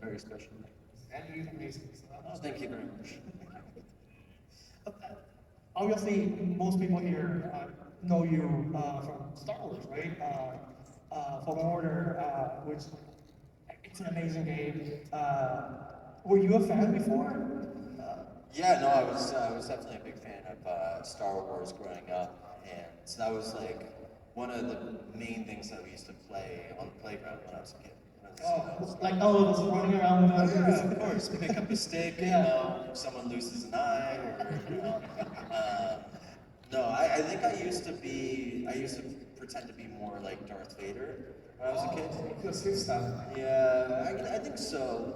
very special. And you're amazing. Oh, thank you very much. Obviously, most people here know you from Star Wars, right? Fallen Order, which it's an amazing game. Were you a fan before? Yeah, no, I was definitely a big fan of Star Wars growing up, and so that was like one of the main things that we used to play on the playground when I was a kid. Like all of us running around with Oh, yeah, of course. Pick up a stick, Yeah. you know, someone loses an eye, or, you know. No, I think I used to pretend to be more like Darth Vader when I was a kid. Your sister. Yeah, I think so.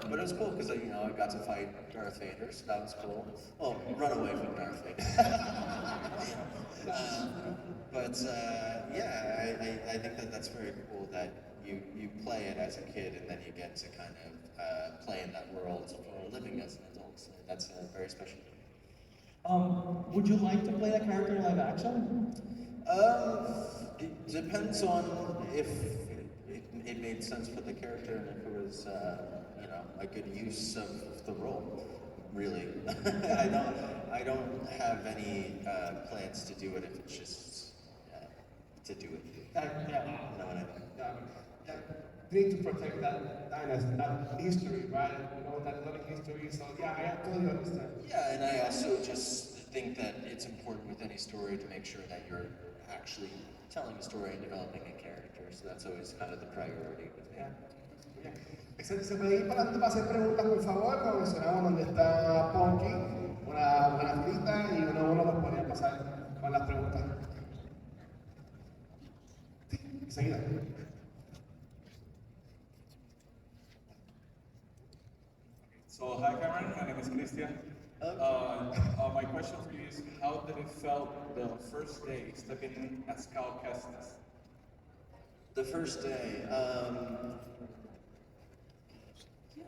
But it was cool because, you know, I got to fight Darth Vader, so that was cool. Well, run away from Darth Vader. Yeah, I think that that's very cool that you play it as a kid and then you get to kind of play in that world for a living as an adult. So that's very special. Would you like to play that character in live action? It depends on if it made sense for the character and if it was, you know, a good use of the role. Really, I don't have any plans to do it if it's just to do it. Yeah. You know what I mean? Yeah. You need to protect that dynasty, that history, right? You know, that living history. So yeah, I totally understand. Yeah, and I also just think that it's important with any story to make sure that you're actually telling a story and developing a character. So that's always kind of the priority with me. Yeah. Se puede ir para adelante para hacer preguntas, por favor, como mencionamos donde está Ponky, una frita y uno nos podría pasar con las preguntas. Sí, enseguida. So hi Cameron, my name is Christian. My question for you is, how did it felt the first day stepping in as Cal Kestis? The first day,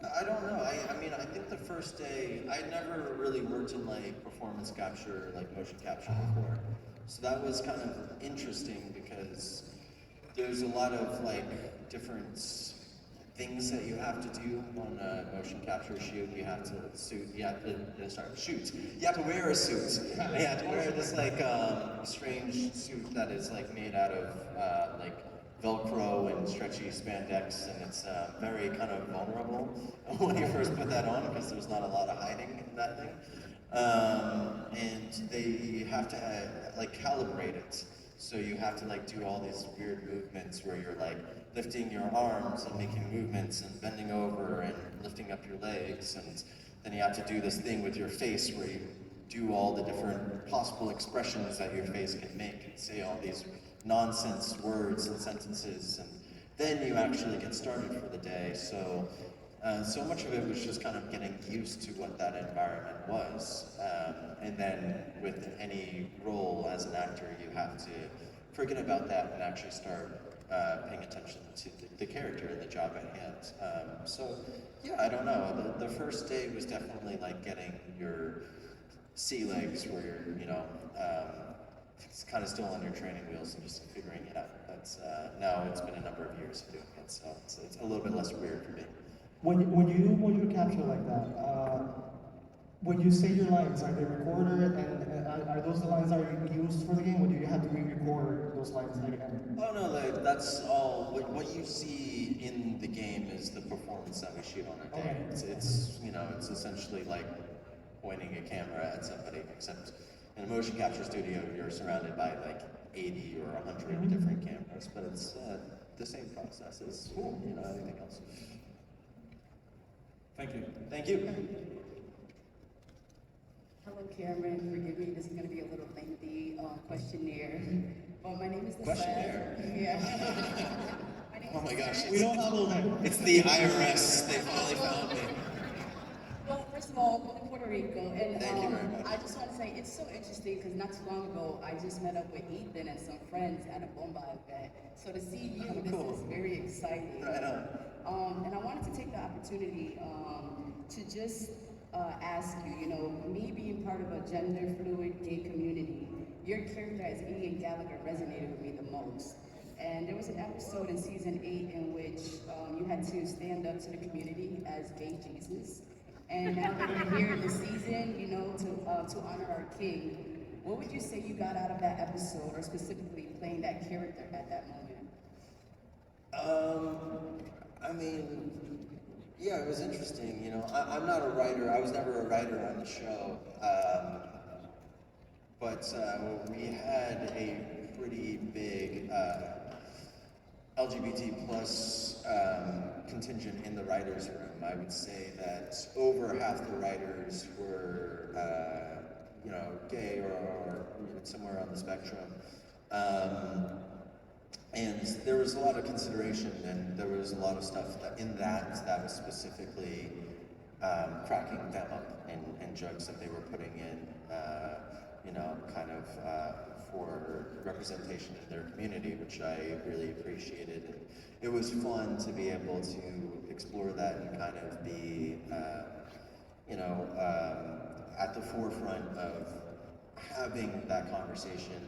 I don't know. I mean, I think the first day, I never really worked in like performance capture, like motion capture before. So that was kind of interesting because there's a lot of like different things that you have to do on a motion capture shoot. You have to shoot. You have to wear a suit. You have to wear this like strange suit that is like made out of like Velcro and stretchy spandex, and it's very kind of vulnerable when you first put that on because there's not a lot of hiding in that thing. And they have to like calibrate it. So you have to like do all these weird movements where you're like lifting your arms and making movements and bending over and lifting up your legs, and then you have to do this thing with your face where you do all the different possible expressions that your face can make and say all these nonsense words and sentences, and then you actually get started for the day. So so much of it was just kind of getting used to what that environment was. And then with any role as an actor, you have to forget about that and actually start paying attention to the character and the job at hand. So yeah, I don't know. The first day was definitely like getting your sea legs where you're, you know, it's kind of still on your training wheels and just figuring it out. But now it's been a number of years of doing it, so it's a little bit less weird for me. When you capture like that, when you say your lines, are they recorded and are those the lines that are used for the game, or do you have to re-record those lines again? Oh no, like, that's all. What you see in the game is the performance that we shoot on a day. Okay. It's you know, it's essentially like pointing a camera at somebody, except in a motion capture studio, you're surrounded by like 80 or 100 different cameras, but it's the same process as you know, anything else. Thank you. Thank you. Hello, Cameron. Forgive me, this is going to be a little lengthy questionnaire. But my name is the Questionnaire? Yeah. Oh my gosh, We don't have all that. it's the IRS. They finally found me. Well, first of all, I'm from Puerto Rico, and Thank you very much. I just want to say it's so interesting because not too long ago I just met up with Ethan and some friends at a bomba event. So to see you, cool. this is very exciting. Right on. And I wanted to take the opportunity to just ask you, you know, me being part of a gender fluid gay community, your character as Ian Gallagher resonated with me the most. And there was an episode in season 8 in which you had to stand up to the community as gay Jesus. And now that we're here in the season, you know, to honor our king, what would you say you got out of that episode, or specifically playing that character at that moment? I mean, yeah, it was interesting. You know, I'm not a writer. I was never a writer on the show. But we had a pretty big LGBT plus contingent in the writers' room. I would say that over half the writers were, you know, gay or somewhere on the spectrum. And there was a lot of consideration, and there was a lot of stuff that was specifically cracking them up, and jokes that they were putting in, you know, kind of for representation in their community, which I really appreciated. And it was fun to be able to explore that and kind of be, you know, at the forefront of having that conversation.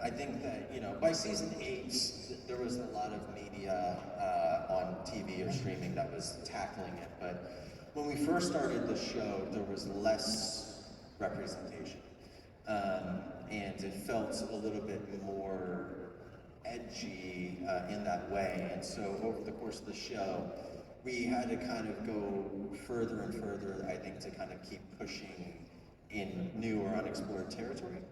I think that, you know, by season 8, there was a lot of media on TV or streaming that was tackling it, but when we first started the show, there was less representation. And it felt a little bit more edgy in that way. And so over the course of the show, we had to kind of go further and further, I think, to kind of keep pushing in new or unexplored territory.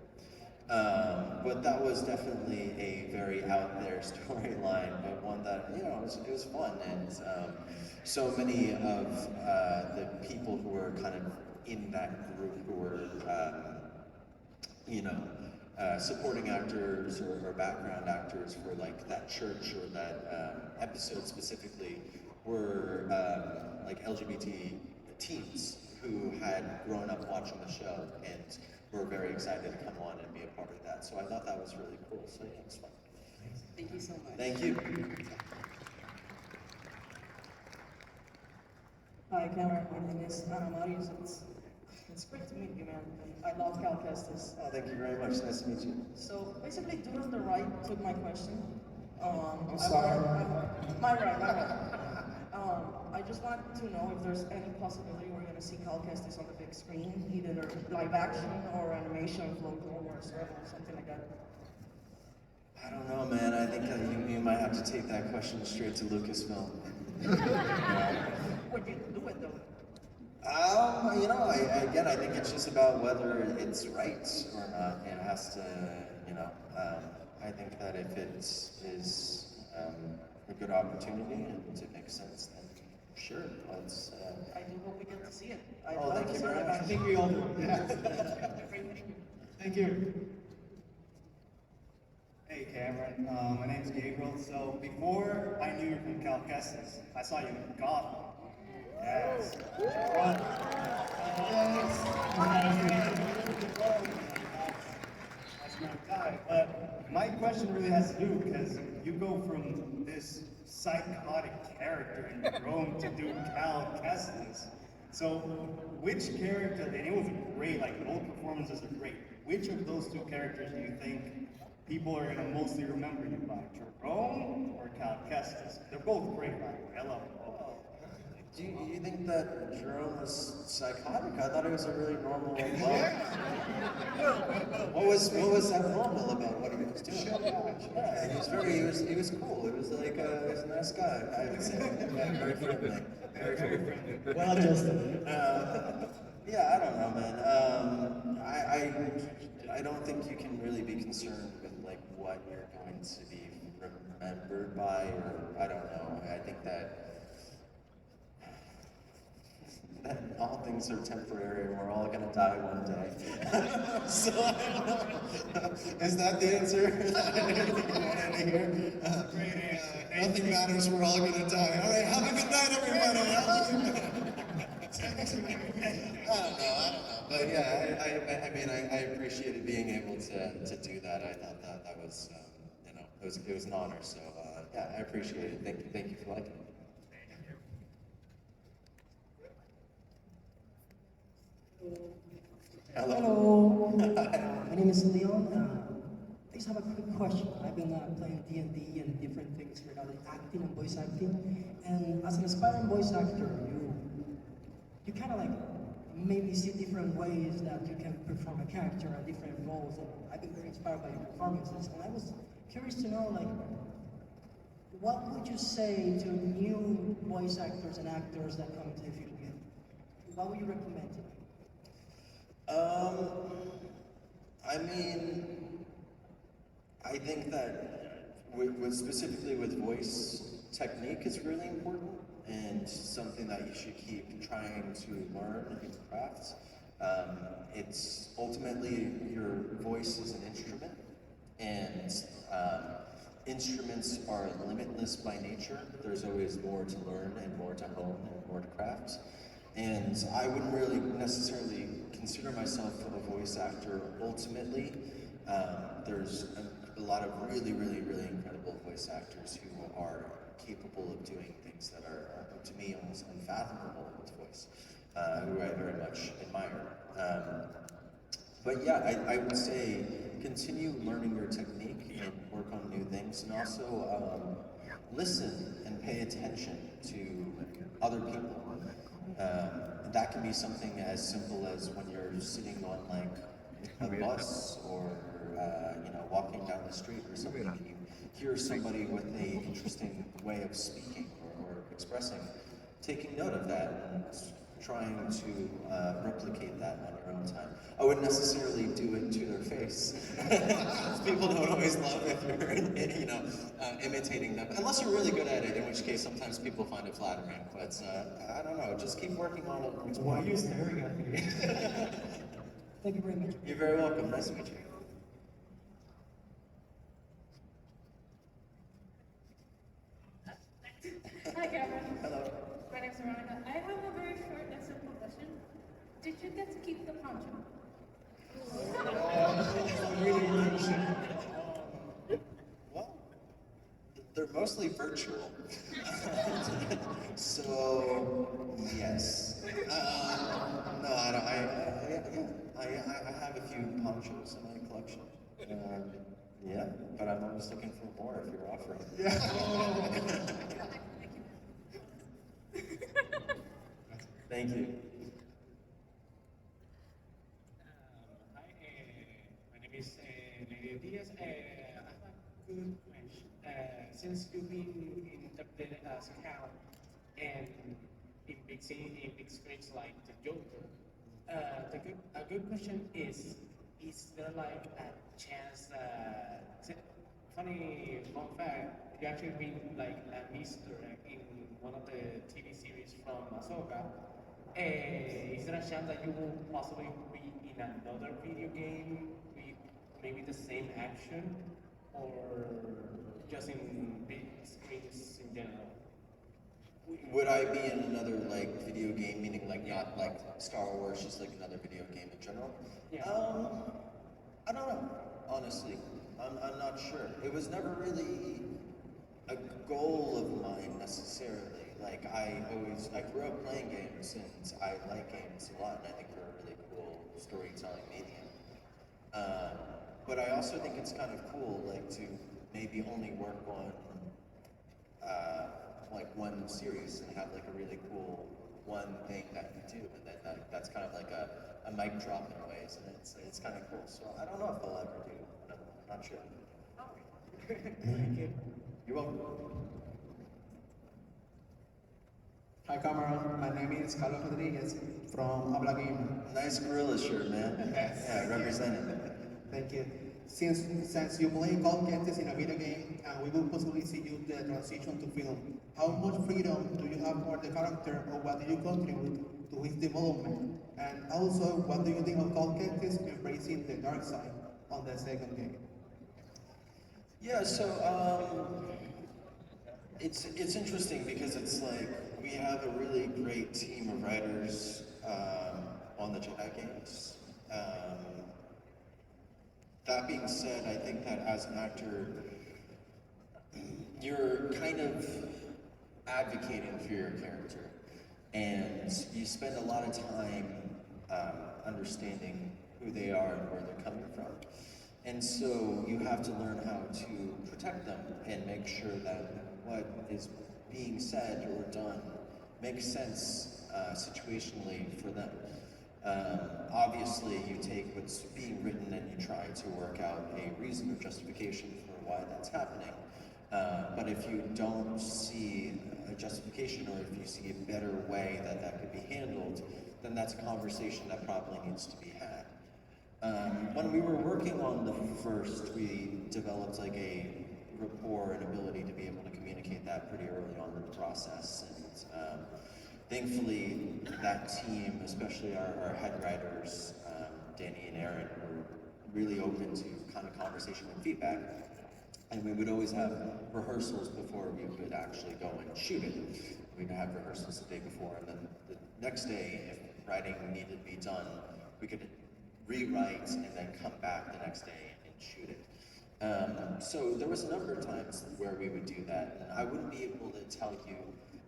But that was definitely a very out there storyline, but one that, you know, it was fun. And so many of the people who were kind of in that group who were, you know, supporting actors or background actors for like that church or that episode specifically were like LGBT teens who had grown up watching the show and were very excited to come on and be a part of that. So I thought that was really cool. So yeah, it was fun. Thank you so much. Thank you. Hi, Cameron. My name is Marius. It's great to meet you, man. I love Cal Kestis. Oh, thank you very much. Nice to meet you. So basically, Dude on the Right took my question. I'm sorry. My right. I just wanted to know if there's any possibility we're going to see Cal Kestis on the big screen, either live action or animation, local or something like that. I don't know, man. I think you might have to take that question straight to Lucasfilm. Would you do it though? You know, I think it's just about whether it's right or not. It has to, you know, I think that if it is a good opportunity and it makes sense, then sure, let's. I do hope we get to see it. Thank you very much. I think we all do. Yeah. Thank you. Hey Cameron, my name's Gabriel. So before I knew you from Cal Kestis, I saw you in Gotham. Yes. Fun. That's my time. But my question really has to do because you go from this psychotic character in Rome to do Cal Kestis. So which character, and it was great, like both performances are great. Which of those two characters do you think people are going to mostly remember you by? Jerome or Cal Kestis? They're both great, by the way. I love them both. Do you think that Jerome was psychotic? I thought it was a really normal what was that normal about what he was doing? Yeah, he was cool. It was like he was a nice guy, I would say. Yeah, very friendly. Very friendly. Well adjusted. Yeah, I don't know, man. I don't think you can really be concerned with like what you're going to be remembered by, or I don't know. I think that all things are temporary and we're all gonna die one day. So I don't know. Is that the answer? Nothing matters, we're all gonna die. All right, have a good night, everybody. I don't know. But yeah, I mean, I appreciated being able to do that. I thought that was, you know, it was an honor. So yeah, I appreciate it. Thank you for liking it. Hello. My name is Leon. just have a quick question. I've been playing D&D and different things regarding acting and voice acting. And as an aspiring voice actor, you kind of like maybe see different ways that you can perform a character and different roles. And I've been very inspired by your performances. And I was curious to know, like, what would you say to new voice actors and actors that come into the field? What would you recommend to them? I mean, I think that specifically with voice, technique is really important and something that you should keep trying to learn and craft. It's ultimately your voice is an instrument, and instruments are limitless by nature. There's always more to learn and more to hone and more to craft. And I wouldn't really necessarily consider myself a voice actor ultimately. There's a lot of really, really, really incredible voice actors who are capable of doing things that are to me, almost unfathomable with voice, who I very much admire. But yeah, I would say continue learning your technique and work on new things, and also listen and pay attention to other people. That can be something as simple as when you're sitting on like a bus or walking down the street or something, and you hear somebody with an interesting way of speaking or expressing, taking note of that and trying to replicate that on your own time. I wouldn't necessarily do it to their face. People don't always love if you're, imitating them, unless you're really good at it, in which case sometimes people find it flattering. But I don't know, just keep working on it. Why are you staring at me? Thank you very much. You're very welcome. Nice to meet you. Hi, Cameron. Hello. My name's Veronica. I have a very short and simple question. Did you get to keep the poncho? Well, they're mostly virtual. So, yes. No, I don't. I have a few ponchos in my collection. Yeah, but I'm always looking for more if you're offering. Thank you. Hi, my name is Lady Diaz. I have a good question. Since you've been interpreted as Cal and in big screens like the Joker, a good question is there like a chance funny fun fact, you actually been like a Easter egg in one of the TV series from Ahsoka. Is there a chance that you will possibly be in another video game with maybe the same action, or just in big screens in general? Would I be in another like video game, meaning like not like Star Wars, just like another video game in general? Yeah. I don't know, honestly. I'm not sure. It was never really a goal of mine necessarily. Like I grew up playing games and I like games a lot, and I think they're a really cool storytelling medium. But I also think it's kind of cool, like to maybe only work on like one series and have like a really cool one thing that you do, and then that's kind of like a mic drop in ways, and it's kind of cool. So I don't know if I'll ever do another one. I'm not sure. Thank you. You're welcome. Hi Cameron, my name is Carlos Rodriguez from Habla Gamer. Nice gorilla shirt, man. Yeah, representing. Thank you. Since you play call characters in a video game and we will possibly see you the transition to film, how much freedom do you have for the character, or what do you contribute to his development? And also, what do you think of call characters embracing the dark side on the second game? Yeah, so it's interesting because it's like we have a really great team of writers on the Jedi games. That being said, I think that as an actor, you're kind of advocating for your character, and you spend a lot of time understanding who they are and where they're coming from. And so you have to learn how to protect them and make sure that what is being said or done makes sense situationally for them. Obviously, you take what's being written and you try to work out a reason or justification for why that's happening. But if you don't see a justification or if you see a better way that that could be handled, then that's a conversation that probably needs to be had. When we were working on the first, we developed like a rapport and ability to be able to communicate that pretty early on in the process. And thankfully, that team, especially our head writers, Danny and Aaron, were really open to kind of conversation and feedback. And we would always have rehearsals before we would actually go and shoot it. We'd have rehearsals the day before, and then the next day, if writing needed to be done, we could rewrite and then come back the next day and shoot it. So there was a number of times where we would do that, and I wouldn't be able to tell you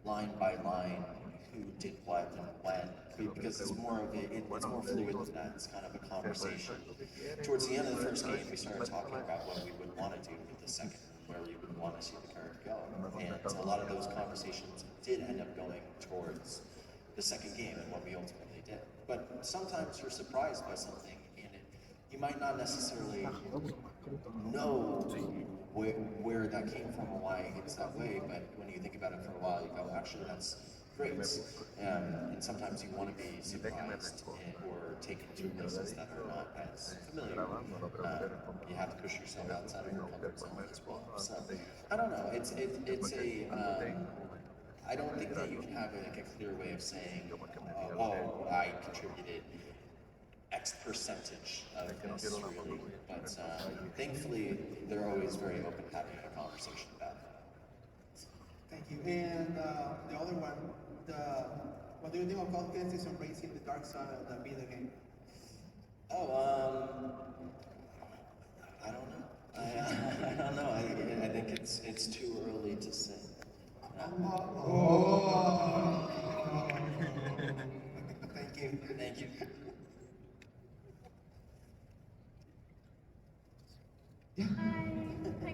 line by line who did what and when, because it's more of it's more fluid than that. It's kind of a conversation. Towards the end of the first game, we started talking about what we would want to do with the second, where we would want to see the character go, and a lot of those conversations did end up going towards the second game and what we ultimately did. But sometimes you're surprised by something in it. You might not necessarily know where that came from or why it's that way, but when you think about it for a while, you go, actually, that's great. And sometimes you want to be surprised or taken to places that are not as familiar. You have to push yourself outside of your comfort zone as well. So I don't know. I don't think that you can have a clear way of saying, oh, I contributed X percentage of this, really. But thankfully, they're always very open to having a conversation about it. Thank you. And the other one, what do you think of Call of Duty is embracing the dark side of the video game? Oh, I don't know. I don't know. I think it's too early to say. Thank you. Thank you. Hi,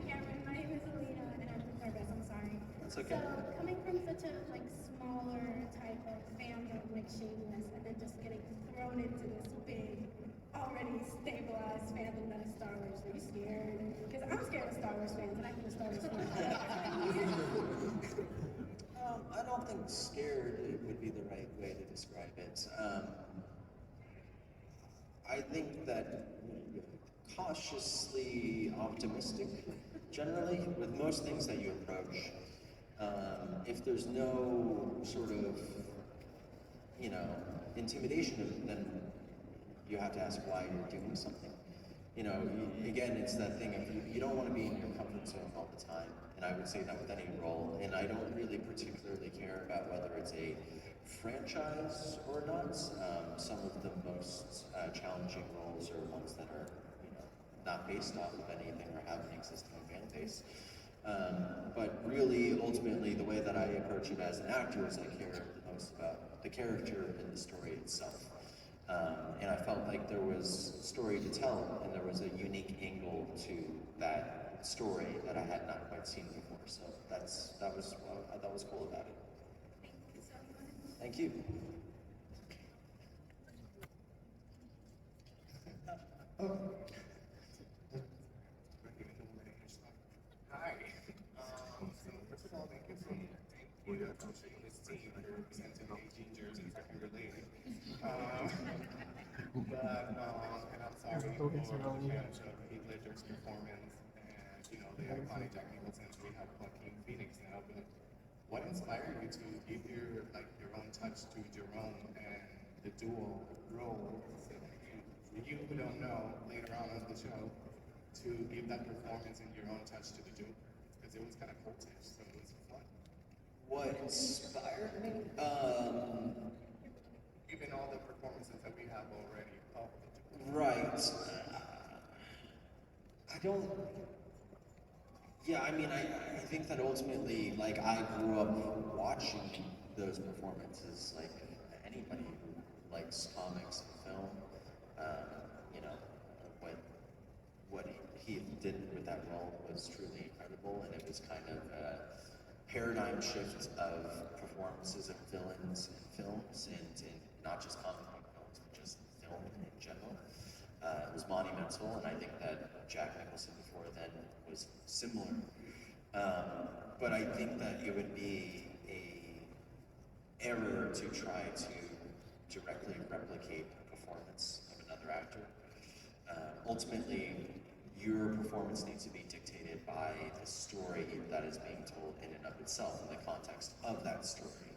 Cameron. My name is Alina, and I'm from Carbess. I'm sorry. That's okay. So, coming from such a smaller type of fandom like Shameless, and then just getting thrown into this big, already stabilized fandom that is Star Wars, are you scared? Because I'm scared of Star Wars fans, and I've been a Star Wars fan for years. I don't think scared would be the right way to describe it. I think that cautiously optimistic, generally, with most things that you approach. If there's no sort of, intimidation, then you have to ask why you're doing something. Again, it's that thing of you don't want to be in your comfort zone all the time, and I would say that with any role, and I don't really particularly care about whether it's a franchise or not. Some of the most challenging roles are ones that are, not based off of anything or have an existing fan base. But really, ultimately, the way that I approach it as an actor is I care the most about the character and the story itself. And I felt like there was story to tell, and there was a unique angle to that story that I had not quite seen before. So that was what I thought was cool about it. Thank you so much. Thank you. Hi. So first of all, thank you for coaching this team for presenting the gingers and second related. And I'm sorry for the fans of Heath Ledger's performance and the iconic Jack Nicholson. We have Joaquin Phoenix now, but what inspired you to give your own touch to Jerome and the dual role? So for you who don't know, later on in the show, to give that performance and your own touch to the Joker, because it was kind of cultish, so it was fun. What inspired me? Given all the performances that we have already of the Joker. Right. I don't. Yeah, I mean, I think that ultimately, I grew up watching those performances, like anybody who likes comics and film, what he did with that role was truly incredible, and it was kind of a paradigm shift of performances of villains in films, and not just comic book films, but just film in general. It was monumental, and I think that Jack Nicholson before then was similar. But I think that it would be a error to try to directly replicate the performance of another actor. Ultimately, your performance needs to be dictated by the story that is being told in and of itself, in the context of that story.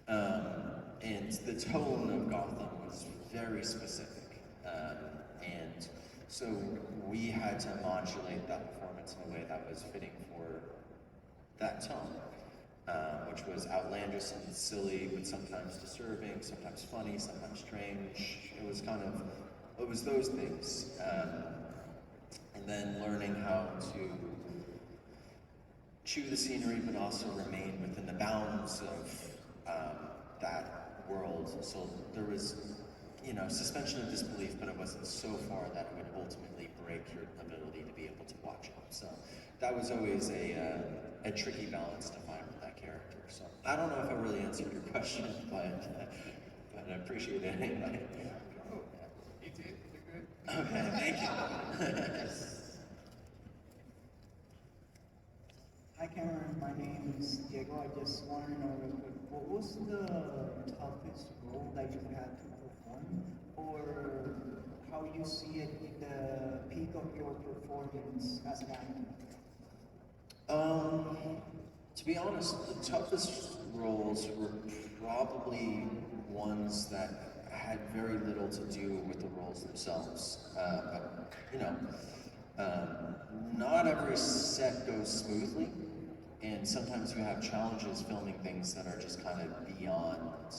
And the tone of Gotham was very specific. And so we had to modulate that performance in a way that was fitting for that tone, which was outlandish and silly, but sometimes disturbing, sometimes funny, sometimes strange. It was those things. And then learning how to chew the scenery, but also remain within the bounds of that world. So there was, suspension of disbelief, but it wasn't so far that it would ultimately break your ability to be able to watch it. So that was always a tricky balance to find with that character. So I don't know if I really answered your question, but I appreciate it anyway. You did, you're good. Okay, thank you. Hi Cameron, my name is Diego. I just want to know real quick, what was the toughest role that you had to perform, or how you see it in the peak of your performance as an actor? To be honest, the toughest roles were probably ones that had very little to do with the roles themselves. Not every set goes smoothly, and sometimes you have challenges filming things that are just kind of beyond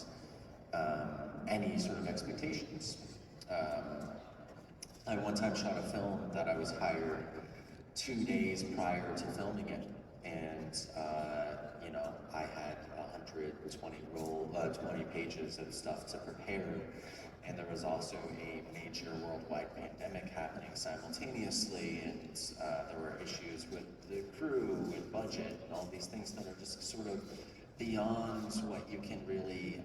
any sort of expectations. I one time shot a film that I was hired 2 days prior to filming it, and I had 20 pages of stuff to prepare, and there was also a major worldwide pandemic happening simultaneously, and there were issues with the crew and budget and all these things that are just sort of beyond what you can really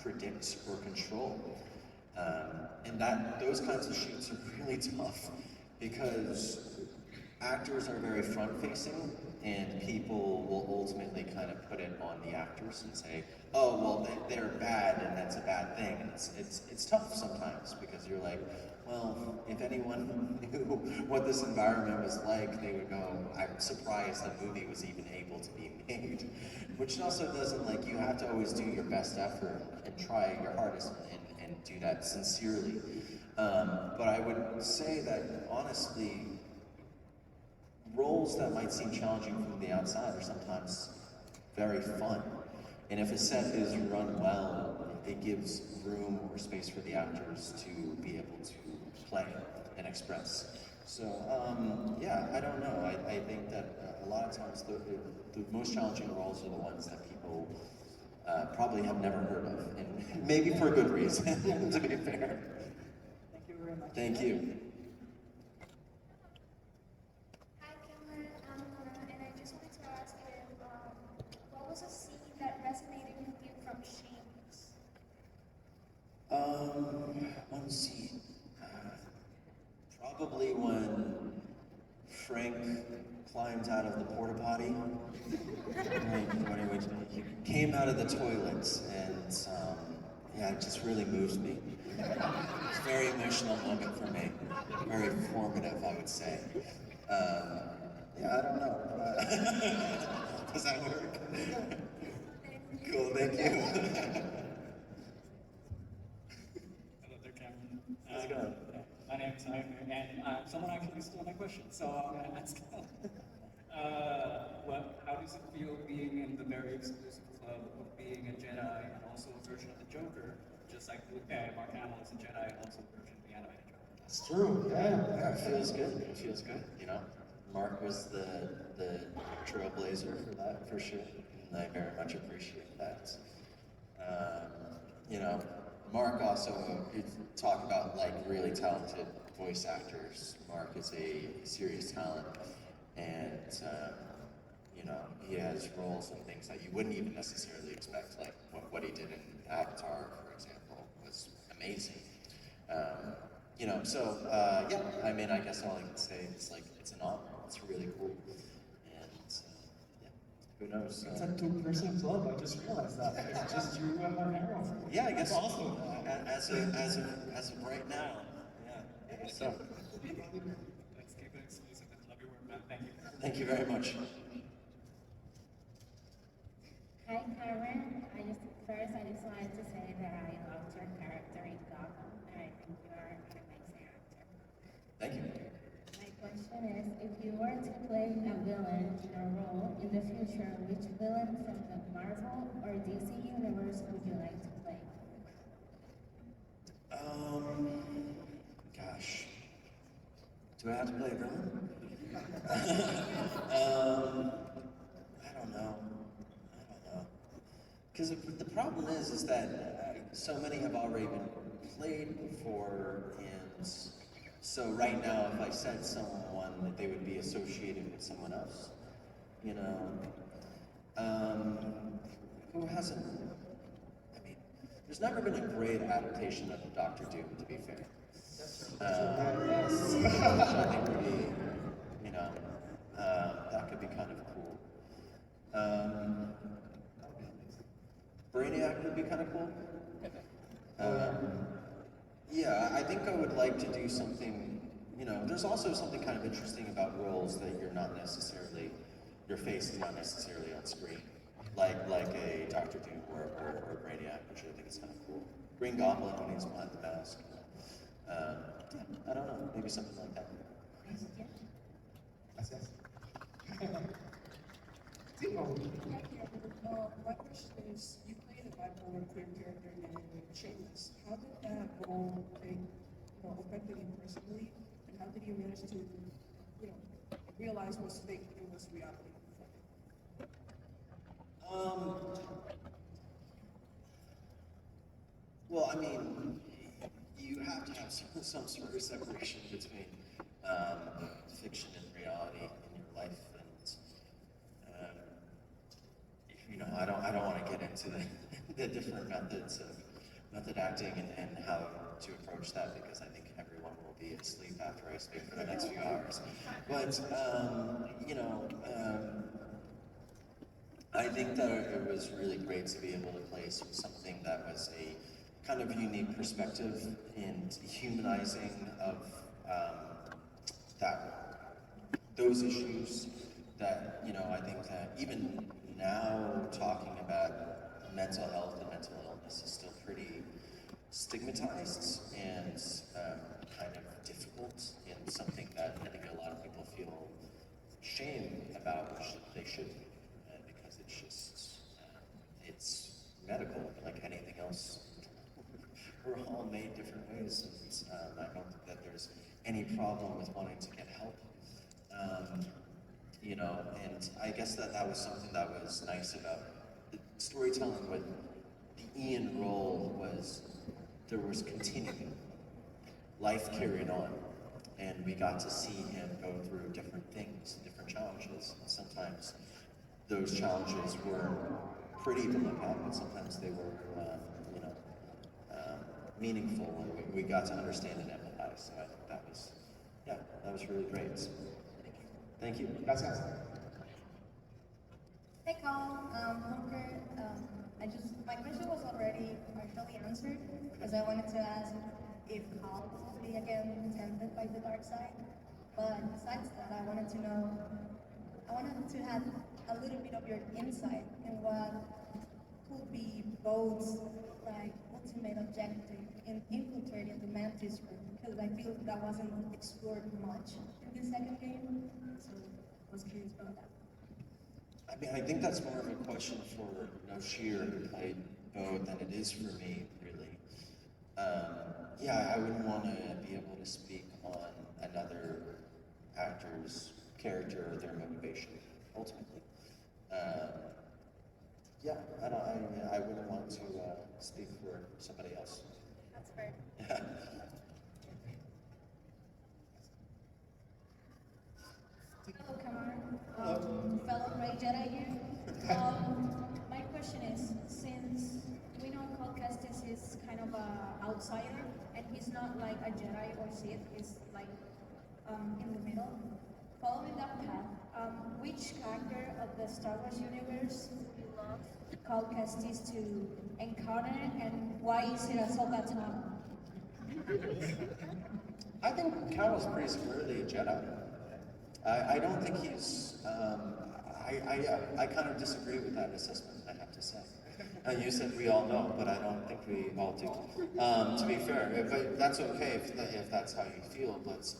predict or control. And those kinds of shoots are really tough because actors are very front-facing, and people will ultimately kind of put it on the actors and say, "Oh, well, they're bad, and that's a bad thing." And it's tough sometimes because you're like, well, if anyone knew what this environment was like, they would go, "I'm surprised the movie was even able to be made," which also doesn't, you have to always do your best effort and try your hardest and do that sincerely. But I would say that honestly, roles that might seem challenging from the outside are sometimes very fun. And if a set is run well, it gives room or space for the actors to be able to play and express. So, I don't know. I think that a lot of times the most challenging roles are the ones that people probably have never heard of, and maybe for a good reason, to be fair. Thank you very much. Thank you. Hi Cameron, I'm Nora, and I just wanted to ask you, what was a scene that resonated with you from Shameless? One scene. Probably when Frank climbed out of the porta potty. When he came out of the toilets, and it just really moved me. It's a very emotional moment for me. Very formative, I would say. I don't know. Does that work? Cool, thank you. Hello there, Cameron. How's it going? My name is Jaime, and someone actually stole my question, so I'm going to ask how does it feel being in the very exclusive club of being a Jedi and also a version of the Joker, just like Mark Hamill is a Jedi and also a version of the animated Joker? It's true, yeah. It feels good. It feels good, Mark was the trailblazer for that, for sure, and I very much appreciate that. Mark also talked about really talented voice actors. Mark is a serious talent, and you know, he has roles and things that you wouldn't even necessarily expect, like what he did in Avatar, for example, was amazing. You know, so yeah, I mean, I guess all I can say is like it's an honor. It's really cool, and yeah, who knows? It's a two-person club. I just realized that. It's just you and Mark Hamill. Yeah, I guess That's awesome. As of right now, yeah, I guess so. Let's keep it exclusive and love your work, man. Thank you. Thank you very much. Hi, Karen. I just wanted to say that I loved your character in Gotham, and I think you are an amazing actor. Thank you. My question is, if you were to play a villain in a role in the future, which villain from the Marvel or DC universe would you like to play? Gosh, do I have to play a villain? I don't know. Because the problem is that so many have already been played before, and so right now, if I said someone, that they would be associated with someone else, you know. Who hasn't? I mean, there's never been a great adaptation of Doctor Doom, to be fair. Which I think would be, you know, that could be kind of cool. Brainiac would be kind of cool. Yeah, I think I would like to do something, you know, there's also something kind of interesting about roles that you're not necessarily, your face is not necessarily on screen. Like a Doctor Doom or Brainiac, which I think is kind of cool. Green Goblin when he's behind the mask. I don't know, maybe something like that. My question is, you played a bipolar queer character in Shameless. How did that role affect you personally, and how did you manage to, realize what's fake and what's reality? Well, I mean, you have to have some sort of separation between fiction and reality in your life, and you know, I don't want to get into the different methods of method acting and how to approach that, because I think everyone will be asleep after I speak for the next few hours. But you know. I think that it was really great to be able to play something that was a kind of unique perspective and humanizing of those issues that, you know, I think that even now talking about mental health and mental illness is still pretty stigmatized and kind of difficult, and something that I think a lot of people feel shame about, which they shouldn't. It's medical, like anything else. We're all made different ways, and I don't think that there's any problem with wanting to get help. You know, and I guess that was something that was nice about the storytelling with the Ian role, was there was continuing. Life carried on, and we got to see him go through different things, different challenges, and sometimes those challenges were pretty to look at, but sometimes they were, you know, meaningful, and we got to understand and empathize. So I think that was, yeah, that was really great. So, thank you. Gracias. Hey, Colin. Hunker, my question was already partially answered, because I wanted to ask if Hal will be again tempted by the dark side. But besides that, I wanted to have a little bit of your insight in what could be Bode's ultimate objective in infiltrating the Mantis room, because I feel that wasn't explored much in the second game, so I was curious about that. I mean, I think that's more of a question for Noshir, who played Bode, than it is for me, really. Yeah, I wouldn't want to be able to speak on another actor's character or their motivation, ultimately. Yeah, I wouldn't want to speak for somebody else. That's fair. Yeah. My question is, since we know Cal Kestis is kind of a outsider, and he's not like a Jedi or Sith, he's like in the middle. Following that path, which character of the Star Wars universe would you love Cal Kestis to encounter, and why is it Ahsoka Tano? I think Cal is pretty squarely a Jedi. I don't think he's. I kind of disagree with that assessment, I have to say. You said we all know, but I don't think we all do. To be fair, but that's okay if that's how you feel. But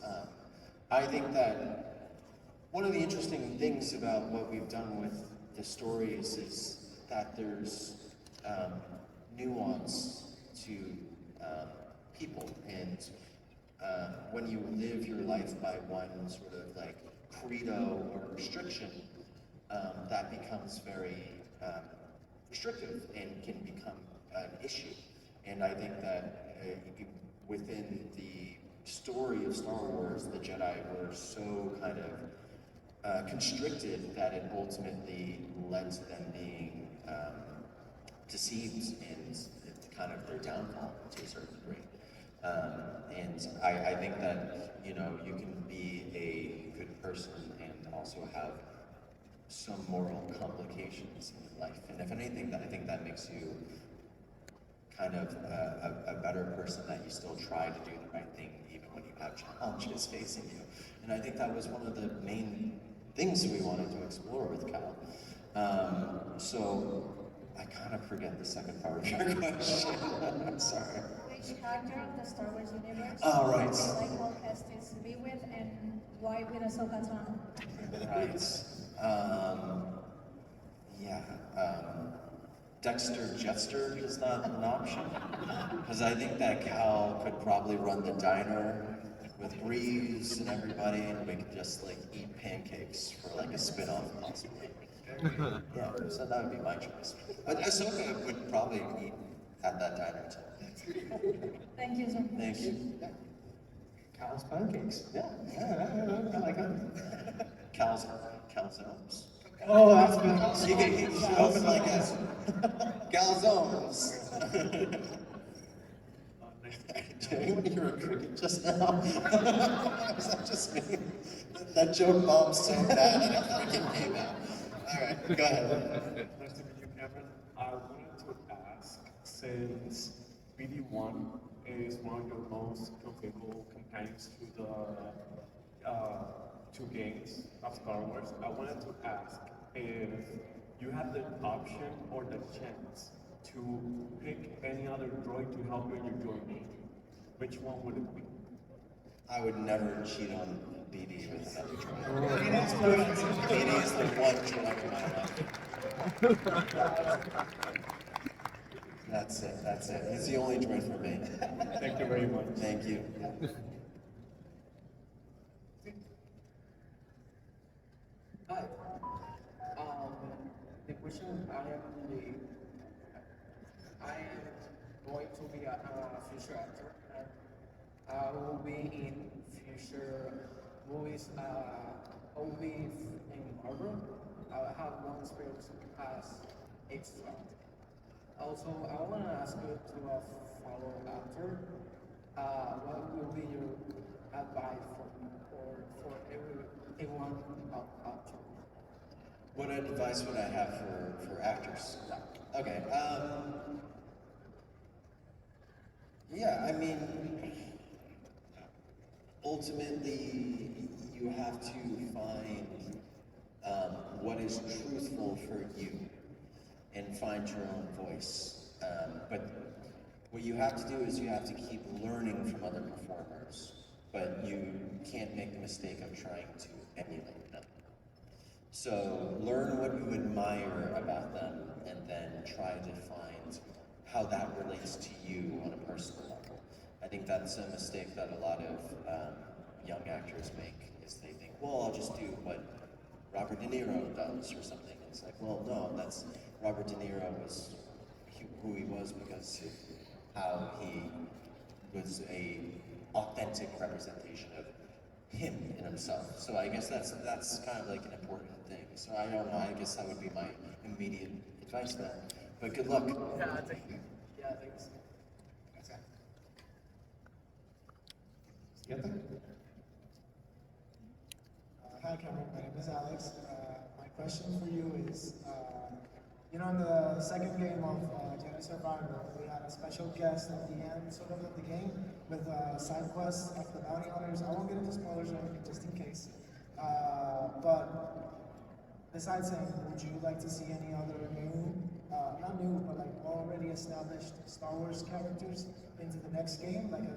I think that one of the interesting things about what we've done with the stories is that there's nuance to people, and when you live your life by one sort of like credo or restriction, that becomes very restrictive and can become an issue. And I think that within the story of Star Wars, the Jedi were so kind of constricted that it ultimately led to them being deceived and kind of their downfall to a certain degree. And I think that, you know, you can be a good person and also have some moral complications in your life. And if anything, I think that makes you kind of a better person, that you still try to do the right thing even when you have challenges facing you. And I think that was one of the main things we wanted to explore with Cal. So I kind of forget the second part of your question. I'm sorry. Which character of the Star Wars universe Oh, right. would you like Cal Kestis to be with, and why with Ahsoka Tano? Right. Dexter Jester is not an option, because I think that Cal could probably run the diner with Greaves and everybody, and we could just like eat pancakes for like a spin-off possibly. Yeah, so that would be my choice. But Ahsoka would probably eat at that diner too. Thank you so much. Thank you. Cal's pancakes. Yeah, I like it. Calzones. Oh, that's good. You can open like a calzones. Did anyone hear a cricket just now? Was that just me? That joke bombed so bad that a cricket came out. Alright, go ahead. Nice to meet you, Cameron. I wanted to ask, since BD1 is one of your most faithful companions to the two games of Star Wars, I wanted to ask if you had the option or the chance to pick any other droid to help you in your journey, which one would it be? I would never cheat on BD with another droid. BD is the one droid in my life. That's it. He's the only droid for me. Thank you very much. Thank you. Hi. The question I am going to be a future actor, and I will be in future movies. I will be in Marvel. I have one experience as extra. Also, I want to ask you to a fellow actor, what will be your advice for everyone actor? What advice would I have for actors? Okay. Yeah, I mean, ultimately, you have to find what is truthful for you and find your own voice. But what you have to do is you have to keep learning from other performers, but you can't make the mistake of trying to emulate them. So learn what you admire about them and then try to find how that relates to you on a personal level. I think that's a mistake that a lot of young actors make, is they think, well, I'll just do what Robert De Niro does or something. It's like, well, no, that's Robert De Niro was who he was because of how he was a authentic representation of him in himself. So I guess that's kind of like an important thing. So I don't know, I guess that would be my immediate advice then. But good luck. Yeah, thank you. Yeah, thanks. Hi, Cameron. My name is Alex. My question for you is, in the second game of Jedi Survivor, we had a special guest at the end, sort of the game, with side quests of the bounty hunters. I won't get into spoilers or anything, just in case. But besides him, would you like to see any other new, not new, but like already established Star Wars characters into the next game, like a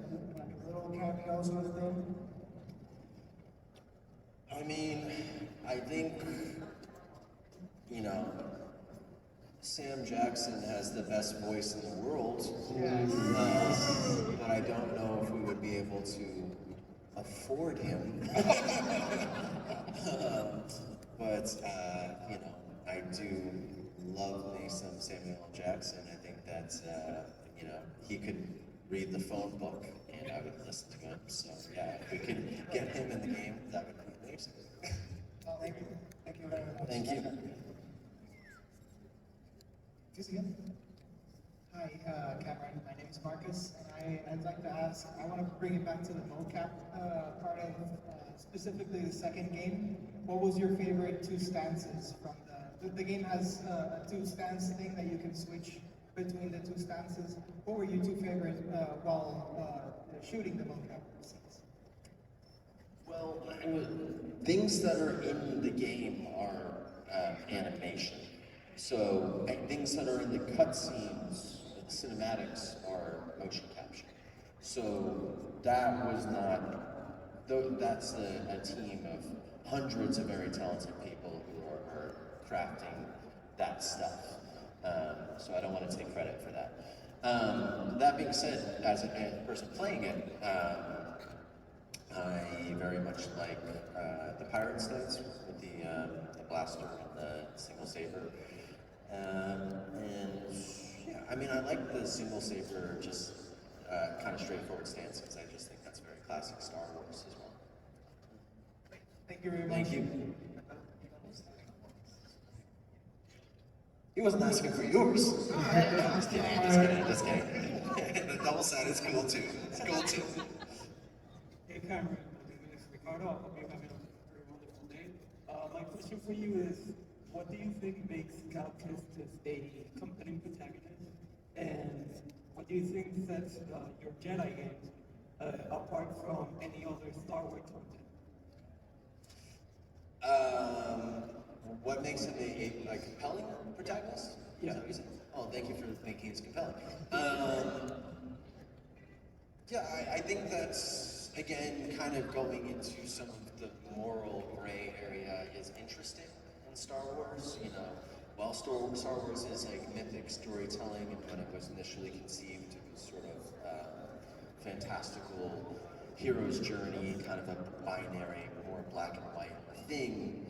little cameo sort of thing? I mean, I think, Sam Jackson has the best voice in the world, but I don't know if we would be able to afford him. But I do love me some Samuel L. Jackson. I think that, he could read the phone book and I would listen to him. So yeah, if we could get him in the game, that would be amazing. Thank you. Thank you very much. Thank you. Hi, Cameron. My name is Marcus, and I'd like to ask, I want to bring it back to the mocap part of specifically the second game. What was your favorite two stances from the game has a two stance thing that you can switch between the two stances. What were your two favorite while shooting the mocap scenes? Well, things that are in the game are animation. So things that are in the cutscenes, the cinematics, are motion capture. So that was not, that's a team of hundreds of very talented people who are crafting that stuff. So I don't want to take credit for that. That being said, as a person playing it, I very much like the pirate stance with the blaster and the single saber. And yeah, I mean, I like the single saber, just kind of straightforward stance, because I just think that's very classic Star Wars as well. Thank you very much. Thank you. He wasn't asking for yours. Just kidding. The double side is cool too. It's cool too. Hey Cameron, my name is Ricardo. I hope you're having a very wonderful day. My question for you is, what do you think makes Cal Kestis a compelling protagonist? And what do you think sets your Jedi games apart from any other Star Wars content? What makes him a compelling protagonist? Yeah. Is that what you said? Oh, thank you for thinking he's compelling. Yeah, I think that's, again, kind of going into some of the moral gray area is interesting in Star Wars. While Star Wars is like mythic storytelling, and when it was initially conceived, it was sort of fantastical hero's journey, kind of a binary, more black and white thing.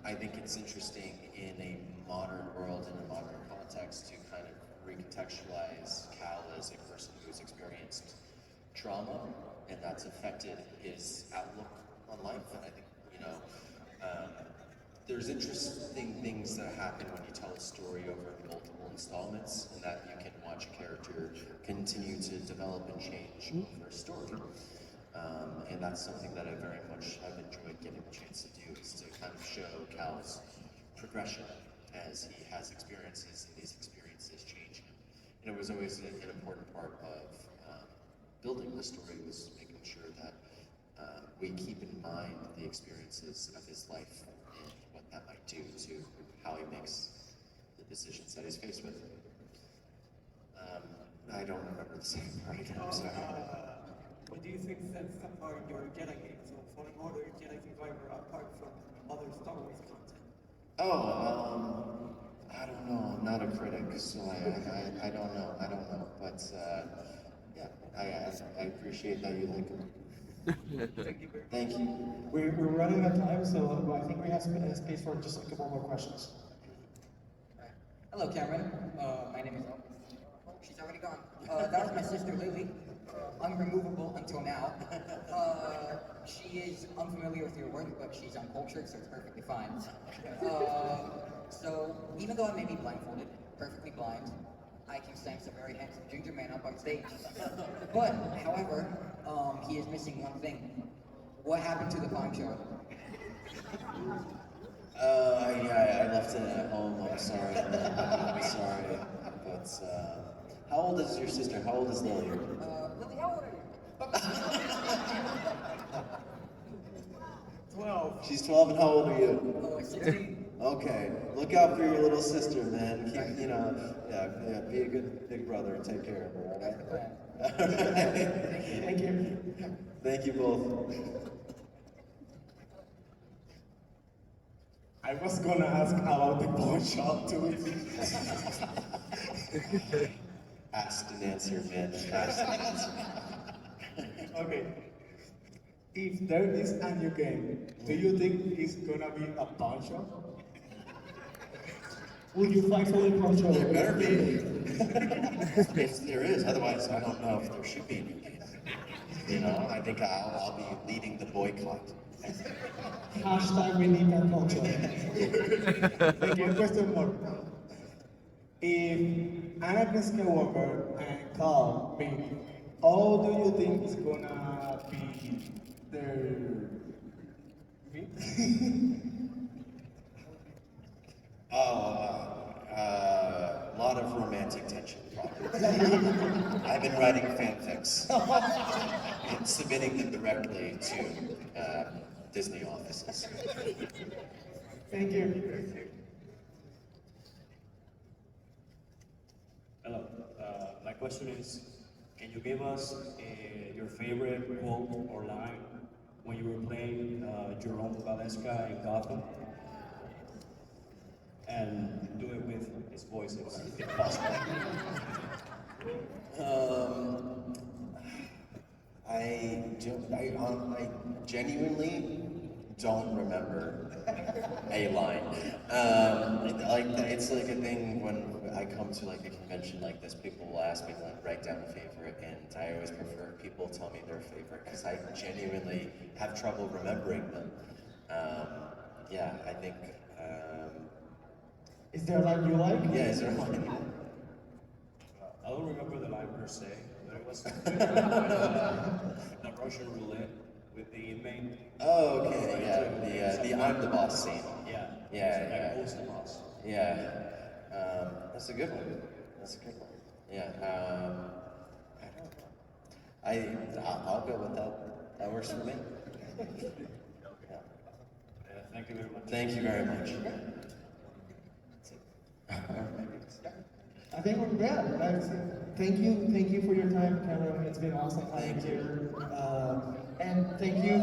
I think it's interesting in a modern world, in a modern context, to kind of recontextualize Cal as a person who's experienced trauma, and that's affected his outlook on life. And I think, there's interesting things that happen when you tell a story over multiple installments, and that you can watch a character continue to develop and change over a story. And that's something that I very much have enjoyed getting the chance to do, is to kind of show Cal's progression as he has experiences, and these experiences change him. And it was always an important part of building the story, was making sure that we keep in mind the experiences of his life and what that might do to how he makes the decisions that he's faced with. I don't remember the second part again, I'm sorry. What do you think sets apart your Jedi games, so Fallen Order, Jedi Survivor, apart from other Star Wars content? I don't know. I'm not a critic, so I don't know. But yeah, I appreciate that you like them. Thank you. We're running out of time, so I think we have space for just a couple more questions. Hello, Cameron. My name is. Oh, she's already gone. That was my sister Lily. Unremovable until now. She is unfamiliar with your work, but she's uncultured, so it's perfectly fine. So even though I may be blindfolded, perfectly blind, I can sense a very handsome ginger man up on stage. But, however, he is missing one thing. What happened to the poncho? Yeah, I left it at home. I'm sorry. I'm sorry. But, how old is your sister? How old is Lily? Lily, how old are you? 12. She's 12, and how old are you? 16. Okay, look out for your little sister, man. Keep, yeah, be a good big brother and take care of her, all right? All right. Thank you. Thank you both. I was gonna ask about the pawn shop too. Asked and answered, man. Asked and answered. Okay. If there is a new game, do you think it's gonna be a pawn shop? Will you fight for the control? There better be. If there is, otherwise I don't know if there should be a new game. You know, I think I'll be leading the boycott. Hashtag we need that culture. Thank you. Question more. If Anakin Skywalker and Cal meet, how do you think it's gonna be their meet? A lot of romantic tension, probably. I've been writing fanfics and submitting them directly to Disney offices. Thank you. Hello. My question is, can you give us your favorite quote or line when you were playing Jerome Valeska in Gotham? And do it with his voices, if possible. I genuinely don't remember a line. It's like a thing when I come to like a convention like this, people will ask me to like write down a favorite, and I always prefer people tell me their favorite because I genuinely have trouble remembering them. Yeah, I think. Is there a line you like? Yeah, is there a line you like? I don't remember the line per se, but it was the Russian roulette with the inmate. Oh, okay, yeah, the I'm the boss scene. Yeah. Yeah. Like, who's the boss? Yeah, that's a good one. That's a good one. Yeah, I don't know. I'll go with that. That works for me. Yeah. Thank you very much. Thank you very much. I think we're thank you for your time, Cameron. It's been awesome having you here. And thank you